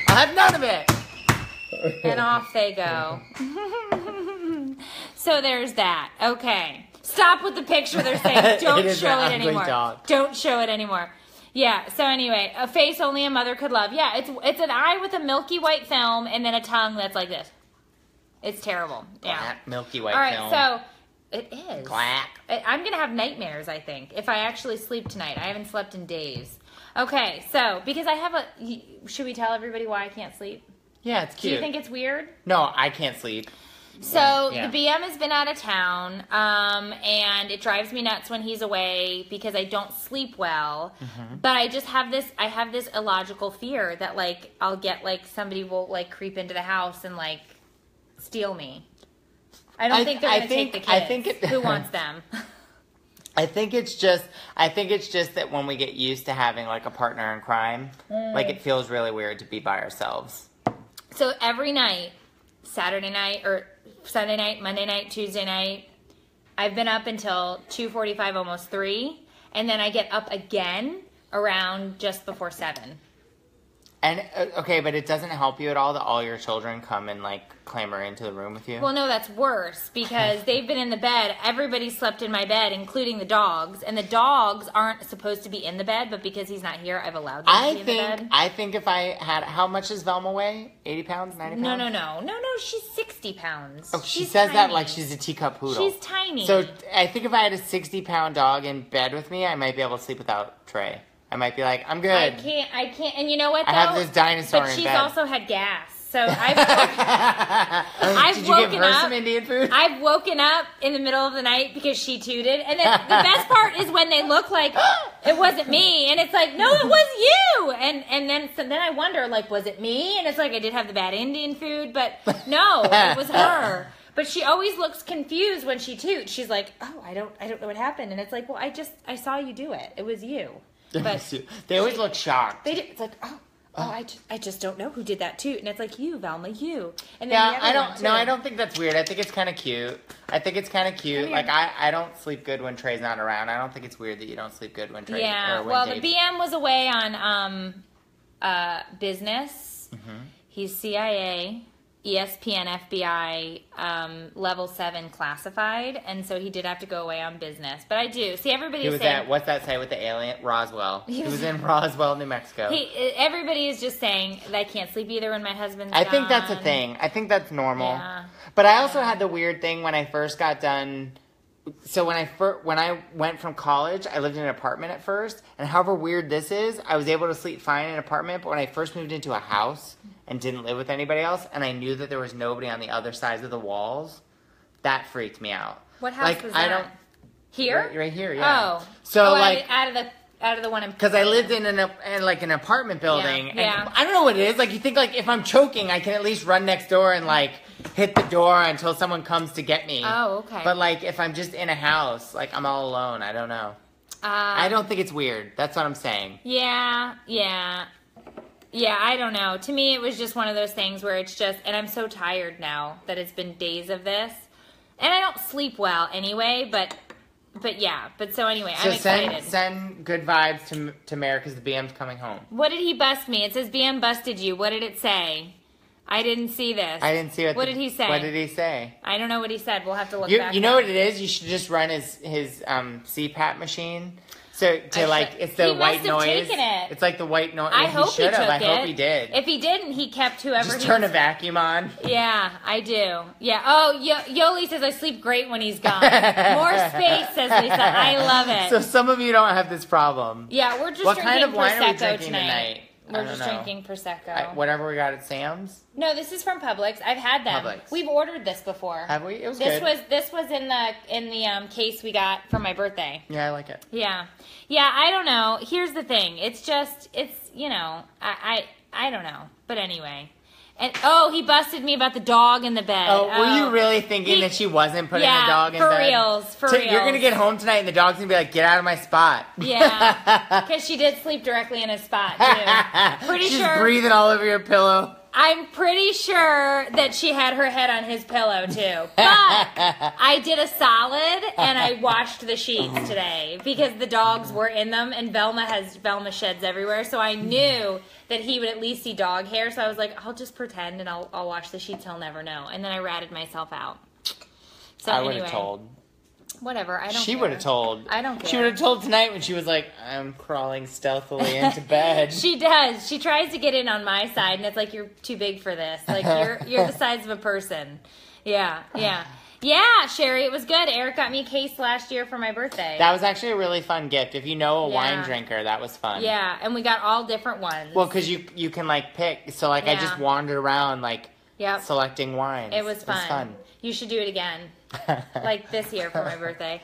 Speaker 2: I'll have none of it.
Speaker 1: And off they go. So there's that. Okay. Stop with the picture they're saying. Don't
Speaker 2: It is
Speaker 1: show
Speaker 2: an
Speaker 1: it
Speaker 2: ugly
Speaker 1: anymore.
Speaker 2: dog.
Speaker 1: Don't show it anymore. Yeah, so anyway, a face only a mother could love. Yeah, it's an eye with a milky white film and then a tongue that's like this. It's terrible. Yeah.
Speaker 2: Black, milky white
Speaker 1: All right,
Speaker 2: film.
Speaker 1: so it is.
Speaker 2: Quack.
Speaker 1: I'm going to have nightmares, I think, if I actually sleep tonight. I haven't slept in days. Okay, so because I have should we tell everybody why I can't sleep?
Speaker 2: Yeah, it's cute.
Speaker 1: Do you think it's weird?
Speaker 2: No, I can't sleep.
Speaker 1: So
Speaker 2: Yeah.
Speaker 1: the BM has been out of town, and it drives me nuts when he's away because I don't sleep well.
Speaker 2: Mm-hmm.
Speaker 1: But I just have this illogical fear that like I'll get like somebody will like creep into the house and like steal me. I don't think they're going to take the kids. Who wants them?
Speaker 2: I think it's just that when we get used to having like a partner in crime, like it feels really weird to be by ourselves.
Speaker 1: So every night, Saturday night or Sunday night, Monday night, Tuesday night, I've been up until 2:45, almost 3, and then I get up again around just before 7.
Speaker 2: And okay, but it doesn't help you at all that all your children come and like clamber into the room with you.
Speaker 1: Well, no, that's worse because they've been in the bed. Everybody slept in my bed, including the dogs, and the dogs aren't supposed to be in the bed, but because he's not here, I've allowed them to be in the bed.
Speaker 2: I think if I had, how much does Velma weigh? 80 pounds, 90 pounds?
Speaker 1: No. She's 60 pounds.
Speaker 2: Oh, she
Speaker 1: She's
Speaker 2: says that
Speaker 1: tiny.
Speaker 2: like she's a teacup poodle.
Speaker 1: She's tiny.
Speaker 2: So I think if I had a 60-pound dog in bed with me, I might be able to sleep without Trey. I might be like, I'm good.
Speaker 1: I can't. And you know what, though?
Speaker 2: I have this dinosaur
Speaker 1: but
Speaker 2: in
Speaker 1: she's
Speaker 2: bed.
Speaker 1: also had gas. So
Speaker 2: Did you give her some Indian food?
Speaker 1: I've woken up in the middle of the night because she tooted. And then the best part is when they look like it wasn't me. And it's like, no, it was you. And then I wonder, like, was it me? And it's like, I did have the bad Indian food. But no, it was her. But she always looks confused when she toots. She's like, oh, I don't know what happened. And it's like, well, I saw you do it. It was you. But
Speaker 2: they always look shocked.
Speaker 1: They do. It's like, I just don't know who did that too. And it's like, you, Velma, you. And then
Speaker 2: Yeah,
Speaker 1: the other one, too.
Speaker 2: I don't think that's weird. I think it's kind of cute. Like, I don't sleep good when Trey's not around. I don't think it's weird that you don't sleep good when Trey
Speaker 1: Yeah,
Speaker 2: or when
Speaker 1: well,
Speaker 2: Dave's...
Speaker 1: the BM was away on business.
Speaker 2: Mm-hmm.
Speaker 1: He's CIA, ESPN, FBI, level 7 classified. And so he did have to go away on business. But I do. See, everybody's
Speaker 2: He was
Speaker 1: saying...
Speaker 2: at, what's that site with the alien? Roswell. He was in Roswell, New Mexico.
Speaker 1: Everybody is just saying that I can't sleep either when my husband's
Speaker 2: I think that's a
Speaker 1: gone.
Speaker 2: thing. I think that's normal.
Speaker 1: Yeah.
Speaker 2: But I also had the weird thing when I first got done. So when I went from college, I lived in an apartment at first. And however weird this is, I was able to sleep fine in an apartment. But when I first moved into a house and didn't live with anybody else, and I knew that there was nobody on the other sides of the walls, that freaked me out.
Speaker 1: What house was that?
Speaker 2: I don't.
Speaker 1: Here?
Speaker 2: Right here, yeah.
Speaker 1: Oh.
Speaker 2: So
Speaker 1: out of the one in...
Speaker 2: because I lived in an apartment building,
Speaker 1: Yeah.
Speaker 2: and I don't know what it is. Like, you think, like, if I'm choking, I can at least run next door and, like, hit the door until someone comes to get me.
Speaker 1: Oh, okay.
Speaker 2: But, like, if I'm just in a house, like, I'm all alone. I don't know. I don't think it's weird. That's what I'm saying.
Speaker 1: Yeah. Yeah, I don't know. To me, it was just one of those things where it's just, and I'm so tired now that it's been days of this. And I don't sleep well anyway, but yeah. But so anyway, I'm excited.
Speaker 2: Send good vibes to Mare because the BM's coming home.
Speaker 1: What did he bust me? It says BM busted you. What did it say? I didn't see this.
Speaker 2: I didn't see
Speaker 1: what did he say?
Speaker 2: What did he say?
Speaker 1: I don't know what he said. We'll have to look back.
Speaker 2: You know what it is? You should just run his CPAP machine. So it's the white noise.
Speaker 1: Taken it.
Speaker 2: It's like the white noise.
Speaker 1: I hope he took it.
Speaker 2: I hope he did.
Speaker 1: If he didn't, he kept whoever.
Speaker 2: Just turn a vacuum on.
Speaker 1: Yeah, I do. Yeah. Oh, Yoli says I sleep great when he's gone. More space, says Lisa. I love it.
Speaker 2: So some of you don't have this problem.
Speaker 1: Yeah, we're just
Speaker 2: what
Speaker 1: drinking
Speaker 2: kind of wine
Speaker 1: Prosecco
Speaker 2: are we drinking tonight?
Speaker 1: We're just drinking Prosecco.
Speaker 2: Whatever we got at Sam's.
Speaker 1: No, this is from Publix. I've had them.
Speaker 2: Publix.
Speaker 1: We've ordered this before.
Speaker 2: Have we? It was good.
Speaker 1: This was in the case we got for my birthday.
Speaker 2: Yeah, I like it.
Speaker 1: Yeah. I don't know. Here's the thing. It's I don't know. But anyway. And he busted me about the dog in the bed.
Speaker 2: Were you really thinking that she wasn't putting the dog in bed?
Speaker 1: For reals.
Speaker 2: You're gonna get home tonight and the dog's gonna be like, "Get out of my spot."
Speaker 1: Yeah, because she did sleep directly in his spot too.
Speaker 2: She's breathing all over your pillow.
Speaker 1: I'm pretty sure that she had her head on his pillow too. But I did a solid and I washed the sheets today because the dogs were in them and Velma sheds everywhere. So I knew that he would at least see dog hair. So I was like, I'll just pretend and I'll wash the sheets. He'll never know. And then I ratted myself out. So
Speaker 2: I would have told.
Speaker 1: Whatever, I don't care.
Speaker 2: She would have told.
Speaker 1: I don't care.
Speaker 2: She would have told tonight when she was like, I'm crawling stealthily into bed.
Speaker 1: She does. She tries to get in on my side, and it's like, you're too big for this. Like, you're the size of a person. Yeah. Yeah, Sherry, it was good. Eric got me a case last year for my birthday.
Speaker 2: That was actually a really fun gift. If you know a wine drinker, that was fun.
Speaker 1: Yeah, and we got all different ones.
Speaker 2: Well, because you can, like, pick. So, like, I just wandered around, like, selecting wines.
Speaker 1: It was fun. You should do it again. Like this year for my birthday.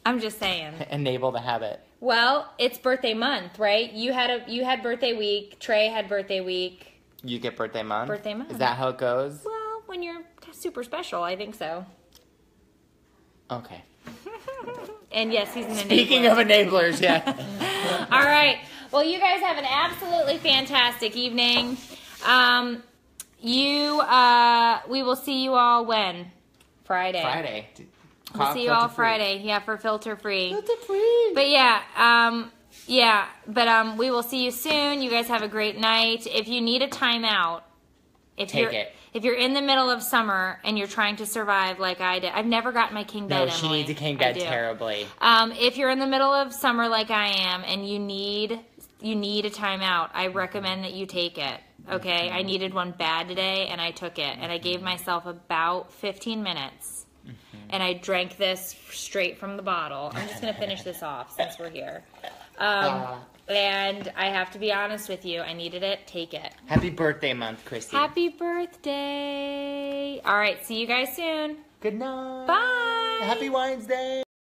Speaker 1: I'm just saying.
Speaker 2: Enable the habit.
Speaker 1: Well, it's birthday month, right? You had birthday week. Trey had birthday week.
Speaker 2: You get birthday month?
Speaker 1: Birthday month.
Speaker 2: Is that how it goes?
Speaker 1: Well, when you're super special, I think so.
Speaker 2: Okay.
Speaker 1: And yes, he's an enabler.
Speaker 2: Speaking of enablers, yeah.
Speaker 1: All right. Well, you guys have an absolutely fantastic evening. We will see you all when? Friday. We'll see you all Friday. Yeah, for filter free.
Speaker 2: Filter free.
Speaker 1: But we will see you soon. You guys have a great night. If you need a timeout, if you're in the middle of summer and you're trying to survive like I did, I've never gotten my king bed.
Speaker 2: No, she needs a king bed terribly.
Speaker 1: If you're in the middle of summer like I am and you need a timeout, I recommend that you take it. Okay, I needed one bad today, and I took it, and I gave myself about 15 minutes, and I drank this straight from the bottle. I'm just going to finish this off since we're here. And I have to be honest with you, I needed it. Take it.
Speaker 2: Happy birthday month, Christy.
Speaker 1: Happy birthday. All right, see you guys soon.
Speaker 2: Good night.
Speaker 1: Bye.
Speaker 2: Happy Winesday.